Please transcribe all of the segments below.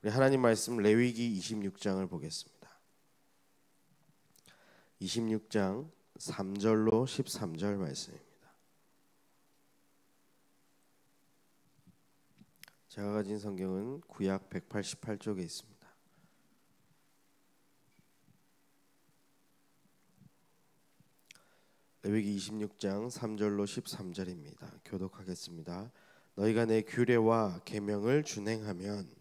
우리 하나님 말씀 레위기 26장을 보겠습니다. 26장 3절로 13절 말씀입니다. 제가 가진 성경은 구약 188쪽에 있습니다. 레위기 26장 3절로 13절입니다. 교독하겠습니다. 너희가 내 규례와 계명을 준행하면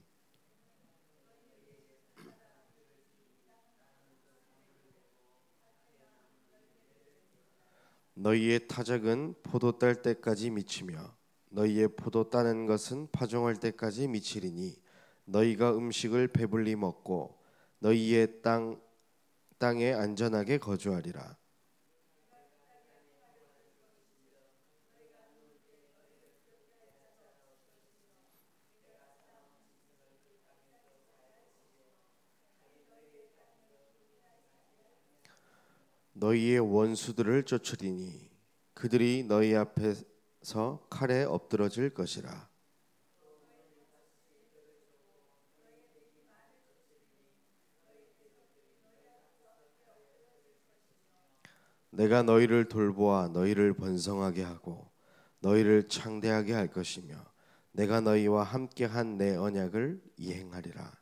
너희의 타작은 포도 딸 때까지 미치며 너희의 포도 따는 것은 파종할 때까지 미치리니 너희가 음식을 배불리 먹고 너희의 땅에 안전하게 거주하리라. 너희의 원수들을 쫓으리니 그들이 너희 앞에서 칼에 엎드러질 것이라. 내가 너희를 돌보아 너희를 번성하게 하고 너희를 창대하게 할 것이며 내가 너희와 함께한 내 언약을 이행하리라.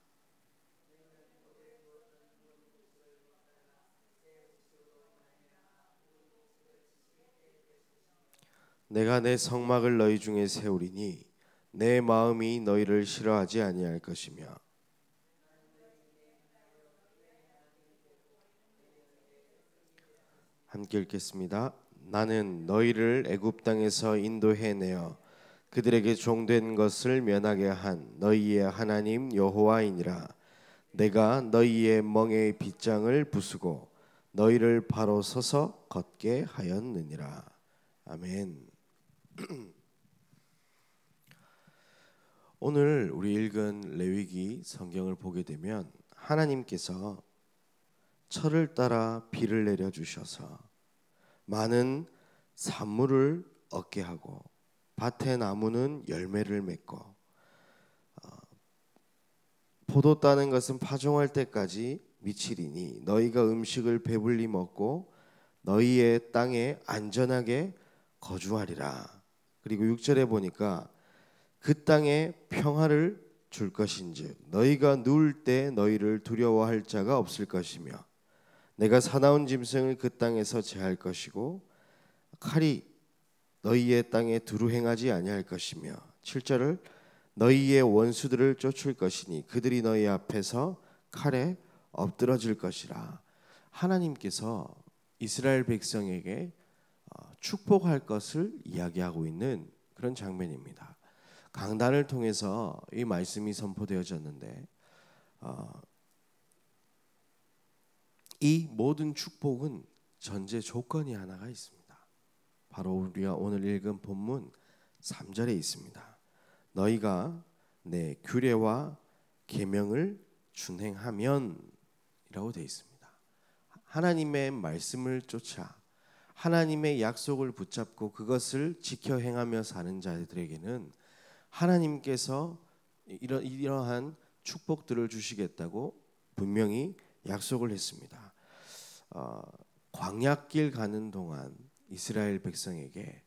내가 내 성막을 너희 중에 세우리니 내 마음이 너희를 싫어하지 아니할 것이며 함께 읽겠습니다. 나는 너희를 애굽 땅에서 인도해내어 그들에게 종된 것을 면하게 한 너희의 하나님 여호와이니라. 내가 너희의 멍에의 빗장을 부수고 너희를 바로 서서 걷게 하였느니라. 아멘. 오늘 우리 읽은 레위기 성경을 보게 되면 하나님께서 철을 따라 비를 내려 주셔서 많은 산물을 얻게 하고 밭의 나무는 열매를 맺고 포도 따는 것은 파종할 때까지 미치리니 너희가 음식을 배불리 먹고 너희의 땅에 안전하게 거주하리라. 그리고 6절에 보니까 그 땅에 평화를 줄 것인즉 너희가 누울 때 너희를 두려워할 자가 없을 것이며 내가 사나운 짐승을 그 땅에서 제할 것이고 칼이 너희의 땅에 두루 행하지 아니할 것이며 7절을 너희의 원수들을 쫓을 것이니 그들이 너희 앞에서 칼에 엎드러질 것이라. 하나님께서 이스라엘 백성에게 축복할 것을 이야기하고 있는 그런 장면입니다. 강단을 통해서 이 말씀이 선포되어졌는데 이 모든 축복은 전제 조건이 하나가 있습니다. 바로 우리가 오늘 읽은 본문 3절에 있습니다. 너희가 내 규례와 계명을 준행하면 이라고 되어 있습니다. 하나님의 말씀을 쫓아 하나님의 약속을 붙잡고 그것을 지켜 행하며 사는 자들에게는 하나님께서 이러한 축복들을 주시겠다고 분명히 약속을 했습니다. 광야길 가는 동안 이스라엘 백성에게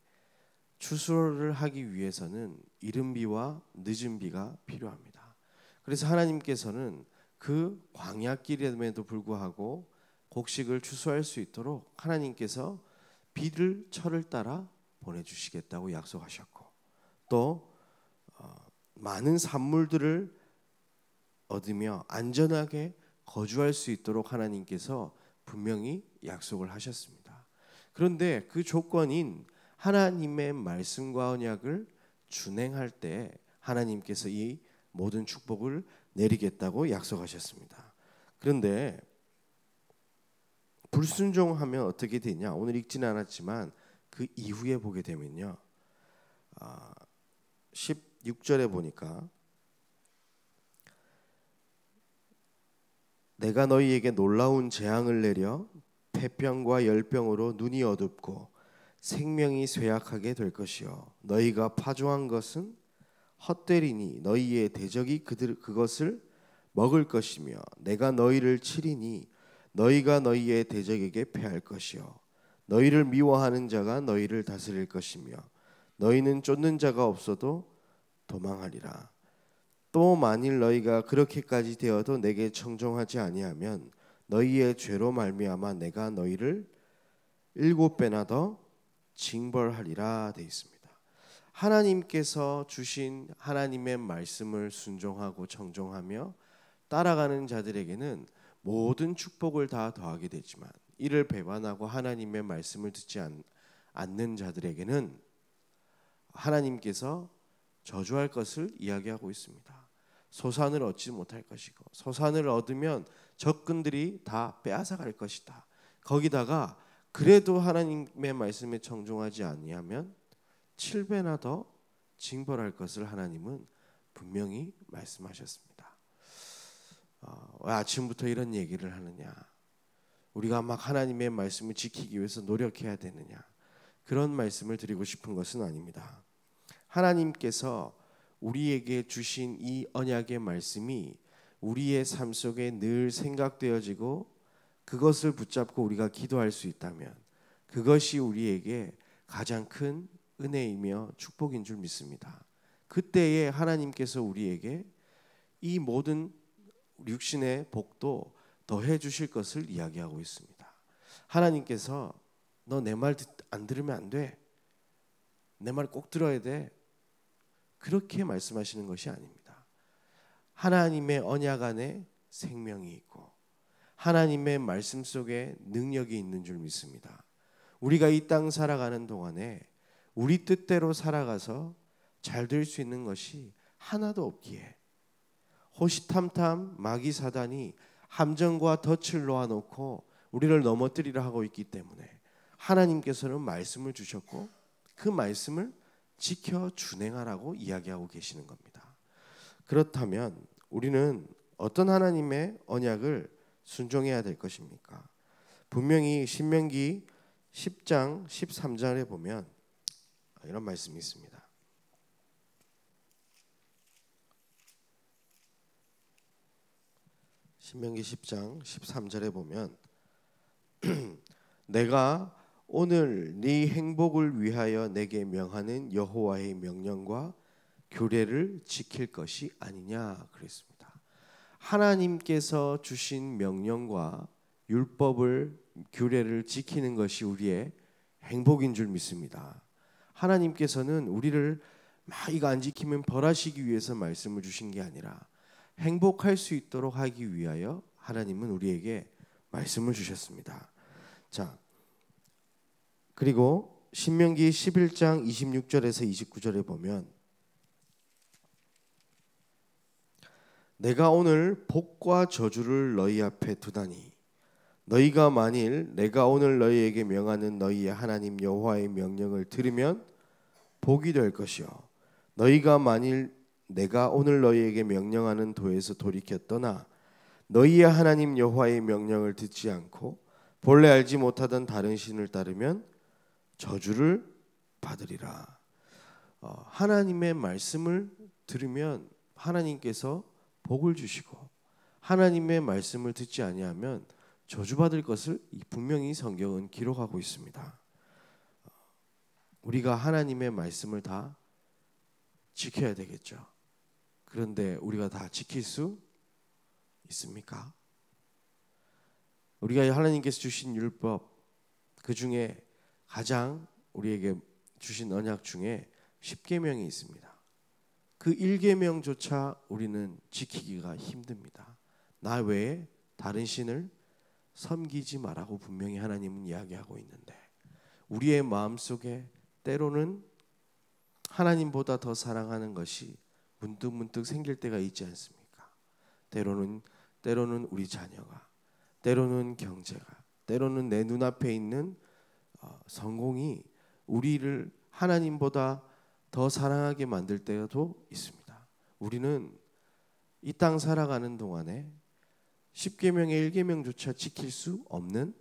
추수를 하기 위해서는 이른 비와 늦은 비가 필요합니다. 그래서 하나님께서는 그 광야길임에도 불구하고 곡식을 추수할 수 있도록 하나님께서 비를 철을 따라 보내주시겠다고 약속하셨고 또 많은 산물들을 얻으며 안전하게 거주할 수 있도록 하나님께서 분명히 약속을 하셨습니다. 그런데 그 조건인 하나님의 말씀과 언약을 준행할 때 하나님께서 이 모든 축복을 내리겠다고 약속하셨습니다. 그런데 불순종하면 어떻게 되냐? 오늘 읽지는 않았지만 그 이후에 보게 되면요. 16절에 보니까 내가 너희에게 놀라운 재앙을 내려 폐병과 열병으로 눈이 어둡고 생명이 쇠약하게 될 것이요 너희가 파종한 것은 헛되리니 너희의 대적이 그것을 먹을 것이며 내가 너희를 치리니 너희가 너희의 대적에게 패할 것이요 너희를 미워하는 자가 너희를 다스릴 것이며 너희는 쫓는 자가 없어도 도망하리라. 또 만일 너희가 그렇게까지 되어도 내게 청종하지 아니하면 너희의 죄로 말미암아 내가 너희를 7배나 더 징벌하리라 되어 있습니다. 하나님께서 주신 하나님의 말씀을 순종하고 청종하며 따라가는 자들에게는 모든 축복을 다 더하게 되지만 이를 배반하고 하나님의 말씀을 듣지 않는 자들에게는 하나님께서 저주할 것을 이야기하고 있습니다. 소산을 얻지 못할 것이고 소산을 얻으면 적군들이 다 빼앗아갈 것이다. 거기다가 그래도 하나님의 말씀에 청종하지 아니하면 7배나 더 징벌할 것을 하나님은 분명히 말씀하셨습니다. 왜 아침부터 이런 얘기를 하느냐? 우리가 막 하나님의 말씀을 지키기 위해서 노력해야 되느냐? 그런 말씀을 드리고 싶은 것은 아닙니다. 하나님께서 우리에게 주신 이 언약의 말씀이 우리의 삶 속에 늘 생각되어지고 그것을 붙잡고 우리가 기도할 수 있다면 그것이 우리에게 가장 큰 은혜이며 축복인 줄 믿습니다. 그때에 하나님께서 우리에게 이 모든 육신의 복도 더해 주실 것을 이야기하고 있습니다. 하나님께서 너 내 말 안 들으면 안 돼. 내 말 꼭 들어야 돼. 그렇게 말씀하시는 것이 아닙니다. 하나님의 언약 안에 생명이 있고 하나님의 말씀 속에 능력이 있는 줄 믿습니다. 우리가 이 땅 살아가는 동안에 우리 뜻대로 살아가서 잘 될 수 있는 것이 하나도 없기에 호시탐탐 마귀 사단이 함정과 덫을 놓아놓고 우리를 넘어뜨리려 하고 있기 때문에 하나님께서는 말씀을 주셨고 그 말씀을 지켜 준행하라고 이야기하고 계시는 겁니다. 그렇다면 우리는 어떤 하나님의 언약을 순종해야 될 것입니까? 분명히 신명기 10장 13절에 보면 이런 말씀이 있습니다. 신명기 10장 13절에 보면 내가 오늘 네 행복을 위하여 내게 명하는 여호와의 명령과 규례를 지킬 것이 아니냐 그랬습니다. 하나님께서 주신 명령과 율법을 규례를 지키는 것이 우리의 행복인 줄 믿습니다. 하나님께서는 우리를 막 이거 안 지키면 벌하시기 위해서 말씀을 주신 게 아니라 행복할 수 있도록 하기 위하여 하나님은 우리에게 말씀을 주셨습니다. 자, 그리고 신명기 11장 26절에서 29절에 보면 내가 오늘 복과 저주를 너희 앞에 두다니 너희가 만일 내가 오늘 너희에게 명하는 너희의 하나님 여호와의 명령을 들으면 복이 될 것이요 너희가 만일 내가 오늘 너희에게 명령하는 도에서 돌이켜 떠나 너희의 하나님 여호와의 명령을 듣지 않고 본래 알지 못하던 다른 신을 따르면 저주를 받으리라. 하나님의 말씀을 들으면 하나님께서 복을 주시고 하나님의 말씀을 듣지 아니하면 저주받을 것을 분명히 성경은 기록하고 있습니다. 우리가 하나님의 말씀을 다 지켜야 되겠죠. 그런데 우리가 다 지킬 수 있습니까? 우리가 하나님께서 주신 율법 그 중에 가장 우리에게 주신 언약 중에 10계명이 있습니다. 그 1계명조차 우리는 지키기가 힘듭니다. 나 외에 다른 신을 섬기지 말라고 분명히 하나님은 이야기하고 있는데 우리의 마음속에 때로는 하나님보다 더 사랑하는 것이 문득문득 생길 때가 있지 않습니까? 때로는 우리 자녀가, 때로는 경제가, 때로는 내 눈앞에 있는 성공이 우리를 하나님보다 더 사랑하게 만들 때도 있습니다. 우리는 이 땅 살아가는 동안에 10계명의 1계명조차 지킬 수 없는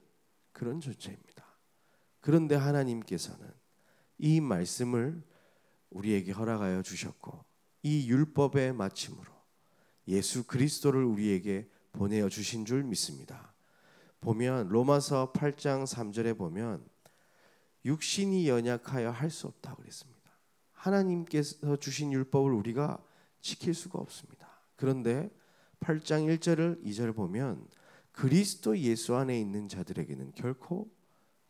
그런 존재입니다. 그런데 하나님께서는 이 말씀을 우리에게 허락하여 주셨고 이 율법의 마침으로 예수 그리스도를 우리에게 보내어 주신 줄 믿습니다. 보면 로마서 8장 3절에 보면 육신이 연약하여 할 수 없다고 그랬습니다. 하나님께서 주신 율법을 우리가 지킬 수가 없습니다. 그런데 8장 1절을 2절을 보면 그리스도 예수 안에 있는 자들에게는 결코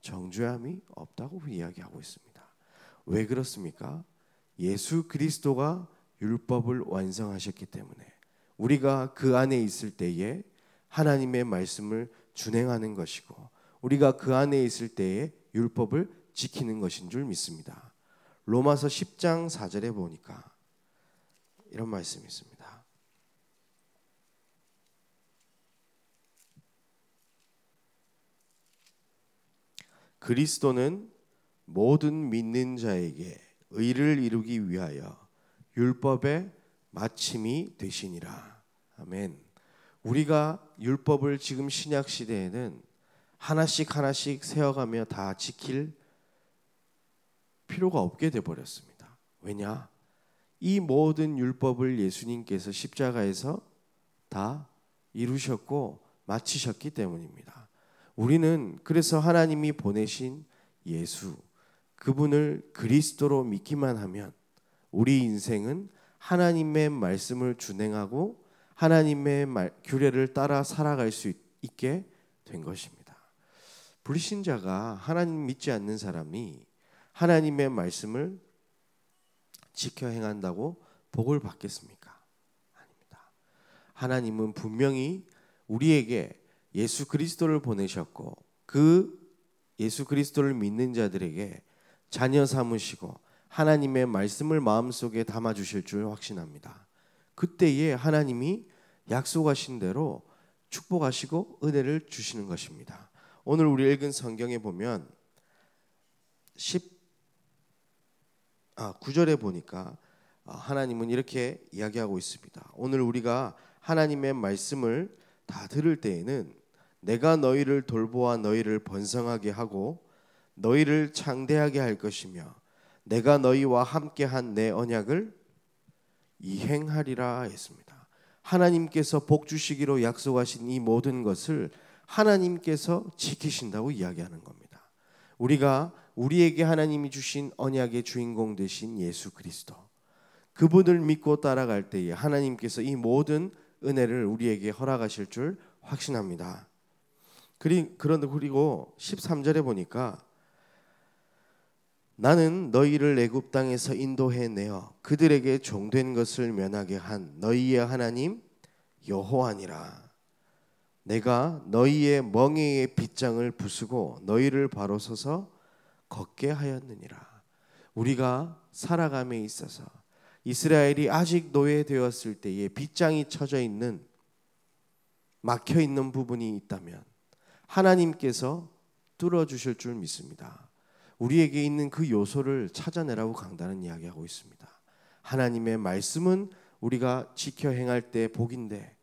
정죄함이 없다고 이야기하고 있습니다. 왜 그렇습니까? 예수 그리스도가 율법을 완성하셨기 때문에 우리가 그 안에 있을 때에 하나님의 말씀을 준행하는 것이고 우리가 그 안에 있을 때에 율법을 지키는 것인 줄 믿습니다. 로마서 10장 4절에 보니까 이런 말씀이 있습니다. 그리스도는 모든 믿는 자에게 의를 이루기 위하여 율법의 마침이 되시니라. 아멘. 우리가 율법을 지금 신약 시대에는 하나씩 하나씩 세어가며 다 지킬 필요가 없게 돼 버렸습니다. 왜냐? 이 모든 율법을 예수님께서 십자가에서 다 이루셨고 마치셨기 때문입니다. 우리는 그래서 하나님이 보내신 예수, 그분을 그리스도로 믿기만 하면 우리 인생은 하나님의 말씀을 준행하고 하나님의 규례를 따라 살아갈 수 있게 된 것입니다. 불신자가 하나님 믿지 않는 사람이 하나님의 말씀을 지켜 행한다고 복을 받겠습니까? 아닙니다. 하나님은 분명히 우리에게 예수 그리스도를 보내셨고 그 예수 그리스도를 믿는 자들에게 자녀 삼으시고 하나님의 말씀을 마음속에 담아주실 줄 확신합니다. 그때에 하나님이 약속하신 대로 축복하시고 은혜를 주시는 것입니다. 오늘 우리 읽은 성경에 보면 9절에 보니까 하나님은 이렇게 이야기하고 있습니다. 오늘 우리가 하나님의 말씀을 다 들을 때에는 내가 너희를 돌보아 너희를 번성하게 하고 너희를 창대하게 할 것이며 내가 너희와 함께한 내 언약을 이행하리라 했습니다. 하나님께서 복 주시기로 약속하신 이 모든 것을 하나님께서 지키신다고 이야기하는 겁니다. 우리가 우리에게 하나님이 주신 언약의 주인공 되신 예수 그리스도, 그분을 믿고 따라갈 때에 하나님께서 이 모든 은혜를 우리에게 허락하실 줄 확신합니다. 그리고 13절에 보니까 나는 너희를 애굽 땅에서 인도해내어 그들에게 종된 것을 면하게 한 너희의 하나님 여호와니라. 내가 너희의 멍에의 빗장을 부수고 너희를 바로 서서 걷게 하였느니라. 우리가 살아감에 있어서 이스라엘이 아직 노예되었을 때에 빗장이 쳐져 있는 막혀 있는 부분이 있다면 하나님께서 뚫어주실 줄 믿습니다. 우리에게 있는 그 요소를 찾아내라고 강단은 이야기하고 있습니다. 하나님의 말씀은 우리가 지켜 행할 때 복인데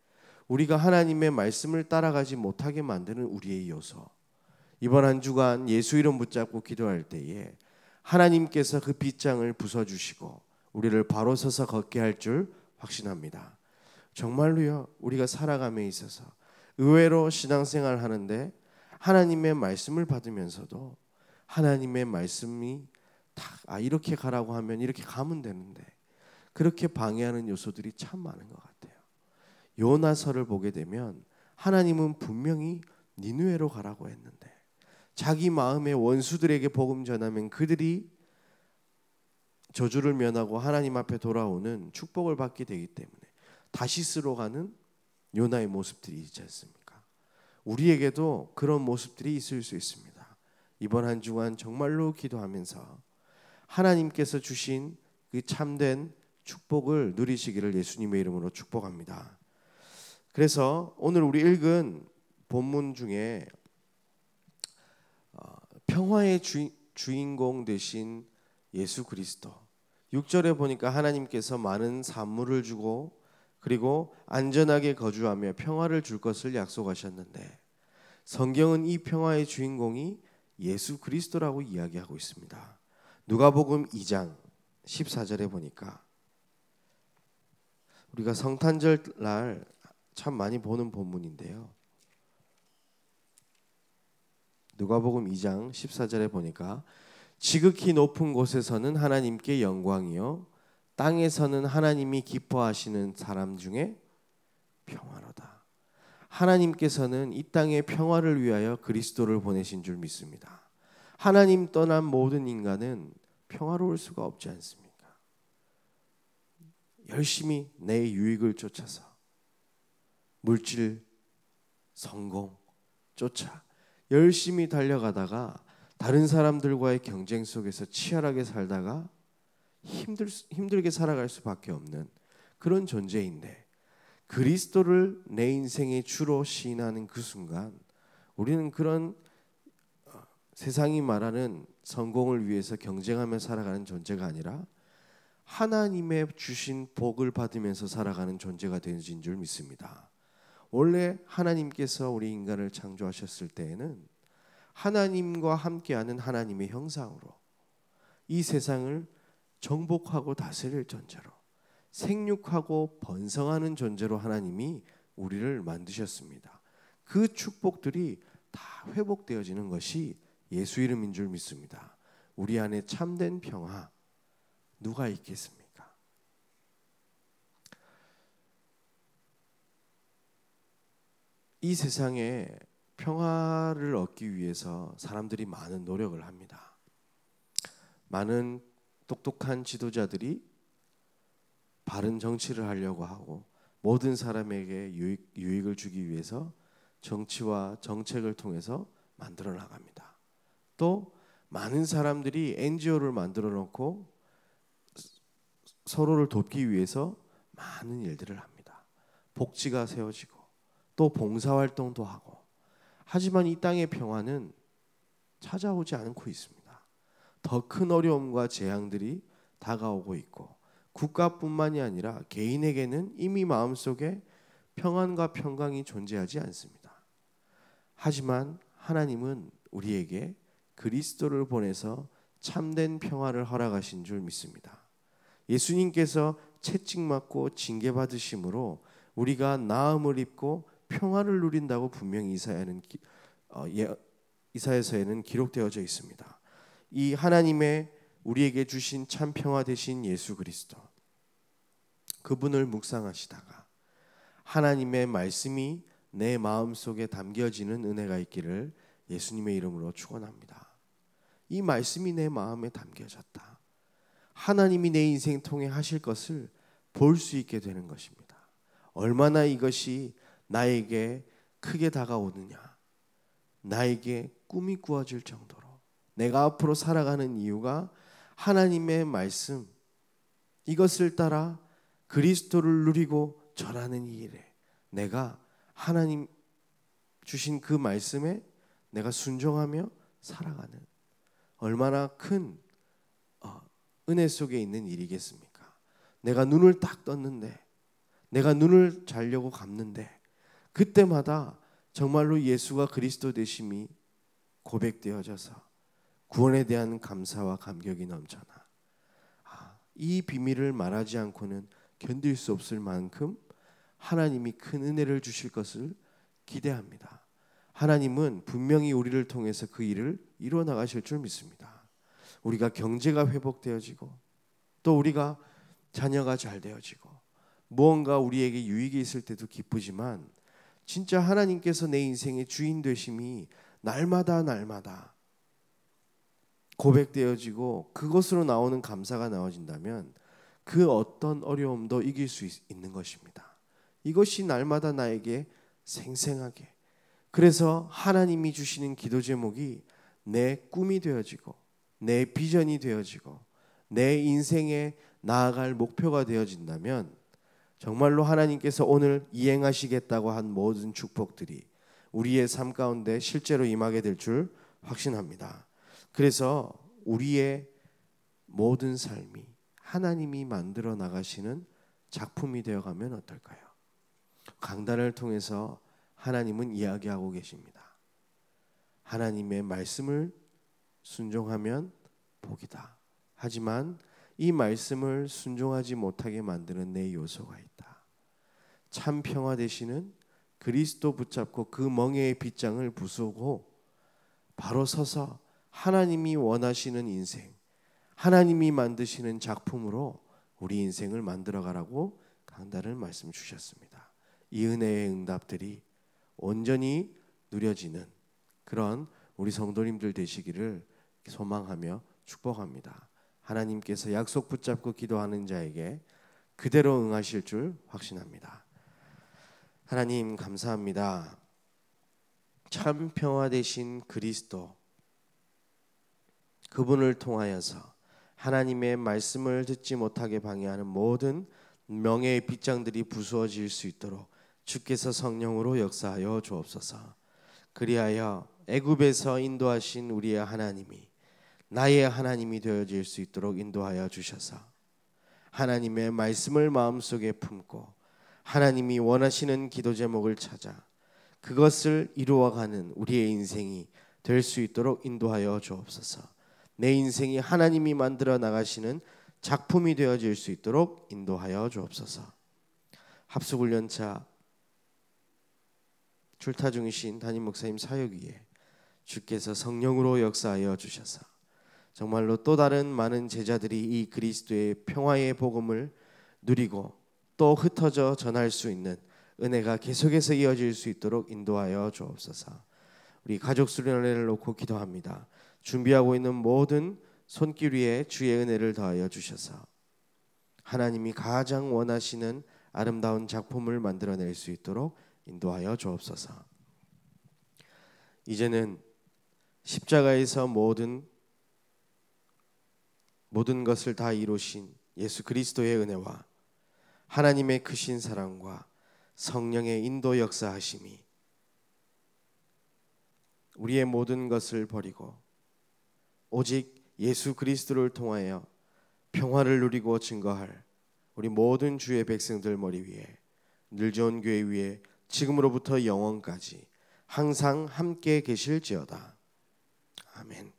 우리가 하나님의 말씀을 따라가지 못하게 만드는 우리의 요소, 이번 한 주간 예수 이름 붙잡고 기도할 때에 하나님께서 그 빗장을 부숴주시고 우리를 바로 서서 걷게 할 줄 확신합니다. 정말로요, 우리가 살아감에 있어서 의외로 신앙생활 하는데 하나님의 말씀을 받으면서도 하나님의 말씀이 이렇게 가라고 하면 이렇게 가면 되는데 그렇게 방해하는 요소들이 참 많은 것 같아요. 요나서를 보게 되면 하나님은 분명히 니느웨로 가라고 했는데 자기 마음의 원수들에게 복음 전하면 그들이 저주를 면하고 하나님 앞에 돌아오는 축복을 받게 되기 때문에 다시스로 가는 요나의 모습들이 있지 않습니까? 우리에게도 그런 모습들이 있을 수 있습니다. 이번 한 주간 정말로 기도하면서 하나님께서 주신 그 참된 축복을 누리시기를 예수님의 이름으로 축복합니다. 그래서 오늘 우리 읽은 본문 중에 평화의 주인공 되신 예수 그리스도, 6절에 보니까 하나님께서 많은 산물을 주고 그리고 안전하게 거주하며 평화를 줄 것을 약속하셨는데 성경은 이 평화의 주인공이 예수 그리스도라고 이야기하고 있습니다. 누가복음 2장 14절에 보니까 우리가 성탄절 날 참 많이 보는 본문인데요. 누가복음 2장 14절에 보니까 지극히 높은 곳에서는 하나님께 영광이요 땅에서는 하나님이 기뻐하시는 사람 중에 평화로다. 하나님께서는 이 땅의 평화를 위하여 그리스도를 보내신 줄 믿습니다. 하나님 떠난 모든 인간은 평화로울 수가 없지 않습니까? 열심히 내 유익을 쫓아서 물질, 성공 쫓아 열심히 달려가다가 다른 사람들과의 경쟁 속에서 치열하게 살다가 힘들게 살아갈 수밖에 없는 그런 존재인데, 그리스도를 내 인생의 주로 시인하는 그 순간 우리는 그런 세상이 말하는 성공을 위해서 경쟁하며 살아가는 존재가 아니라 하나님의 주신 복을 받으면서 살아가는 존재가 되어진 줄 믿습니다. 원래 하나님께서 우리 인간을 창조하셨을 때에는 하나님과 함께하는 하나님의 형상으로 이 세상을 정복하고 다스릴 존재로, 생육하고 번성하는 존재로 하나님이 우리를 만드셨습니다. 그 축복들이 다 회복되어지는 것이 예수 이름인 줄 믿습니다. 우리 안에 참된 평화 누가 있겠습니까? 이 세상에 평화를 얻기 위해서 사람들이 많은 노력을 합니다. 많은 똑똑한 지도자들이 바른 정치를 하려고 하고 모든 사람에게 유익을 주기 위해서 정치와 정책을 통해서 만들어 나갑니다. 또 많은 사람들이 NGO를 만들어 놓고 서로를 돕기 위해서 많은 일들을 합니다. 복지가 세워지고 또 봉사활동도 하고, 하지만 이 땅의 평화는 찾아오지 않고 있습니다. 더 큰 어려움과 재앙들이 다가오고 있고, 국가뿐만이 아니라 개인에게는 이미 마음속에 평안과 평강이 존재하지 않습니다. 하지만 하나님은 우리에게 그리스도를 보내서 참된 평화를 허락하신 줄 믿습니다. 예수님께서 채찍맞고 징계받으심으로 우리가 나음을 입고 평화를 누린다고 분명히 이사야서에는 기록되어져 있습니다. 이 하나님의 우리에게 주신 참 평화 되신 예수 그리스도, 그분을 묵상하시다가 하나님의 말씀이 내 마음속에 담겨지는 은혜가 있기를 예수님의 이름으로 축원합니다. 이 말씀이 내 마음에 담겨졌다. 하나님이 내 인생 통해 하실 것을 볼 수 있게 되는 것입니다. 얼마나 이것이 나에게 크게 다가오느냐, 나에게 꿈이 꾸어질 정도로 내가 앞으로 살아가는 이유가 하나님의 말씀, 이것을 따라 그리스도를 누리고 전하는 이 일에 내가 하나님 주신 그 말씀에 내가 순종하며 살아가는 얼마나 큰 은혜 속에 있는 일이겠습니까? 내가 눈을 딱 떴는데, 내가 눈을 자려고 감는데 그때마다 정말로 예수가 그리스도 되심이 고백되어져서 구원에 대한 감사와 감격이 넘쳐나 이 비밀을 말하지 않고는 견딜 수 없을 만큼 하나님이 큰 은혜를 주실 것을 기대합니다. 하나님은 분명히 우리를 통해서 그 일을 이루어 나가실 줄 믿습니다. 우리가 경제가 회복되어지고 또 우리가 자녀가 잘 되어지고 무언가 우리에게 유익이 있을 때도 기쁘지만, 진짜 하나님께서 내 인생의 주인 되심이 날마다 고백되어지고 그것으로 나오는 감사가 나와진다면 그 어떤 어려움도 이길 수 있는 것입니다. 이것이 날마다 나에게 생생하게, 그래서 하나님이 주시는 기도 제목이 내 꿈이 되어지고 내 비전이 되어지고 내 인생에 나아갈 목표가 되어진다면 정말로 하나님께서 오늘 이행하시겠다고 한 모든 축복들이 우리의 삶 가운데 실제로 임하게 될 줄 확신합니다. 그래서 우리의 모든 삶이 하나님이 만들어 나가시는 작품이 되어가면 어떨까요? 강단을 통해서 하나님은 이야기하고 계십니다. 하나님의 말씀을 순종하면 복이다. 하지만 이 말씀을 순종하지 못하게 만드는 내 요소가 있다. 참 평화 되시는 그리스도 붙잡고 그 멍에의 빗장을 부수고 바로 서서 하나님이 원하시는 인생, 하나님이 만드시는 작품으로 우리 인생을 만들어가라고 강단을 말씀 주셨습니다. 이 은혜의 응답들이 온전히 누려지는 그런 우리 성도님들 되시기를 소망하며 축복합니다. 하나님께서 약속 붙잡고 기도하는 자에게 그대로 응하실 줄 확신합니다. 하나님 감사합니다. 참 평화 되신 그리스도, 그분을 통하여서 하나님의 말씀을 듣지 못하게 방해하는 모든 명예의 빗장들이 부수어질 수 있도록 주께서 성령으로 역사하여 주옵소서. 그리하여 애굽에서 인도하신 우리의 하나님이 나의 하나님이 되어질 수 있도록 인도하여 주셔서 하나님의 말씀을 마음속에 품고 하나님이 원하시는 기도 제목을 찾아 그것을 이루어가는 우리의 인생이 될 수 있도록 인도하여 주옵소서. 내 인생이 하나님이 만들어 나가시는 작품이 되어질 수 있도록 인도하여 주옵소서. 합숙훈련차 출타 중이신 담임 목사님 사역 위에 주께서 성령으로 역사하여 주셔서 정말로 또 다른 많은 제자들이 이 그리스도의 평화의 복음을 누리고 또 흩어져 전할 수 있는 은혜가 계속해서 이어질 수 있도록 인도하여 주옵소서. 우리 가족 수련회를 놓고 기도합니다. 준비하고 있는 모든 손길 위에 주의 은혜를 더하여 주셔서 하나님이 가장 원하시는 아름다운 작품을 만들어낼 수 있도록 인도하여 주옵소서. 이제는 십자가에서 모든 것을 다 이루신 예수 그리스도의 은혜와 하나님의 크신 사랑과 성령의 인도 역사하심이 우리의 모든 것을 버리고 오직 예수 그리스도를 통하여 평화를 누리고 증거할 우리 모든 주의 백성들 머리 위에 늘 좋은 교회 위에 지금으로부터 영원까지 항상 함께 계실지어다. 아멘.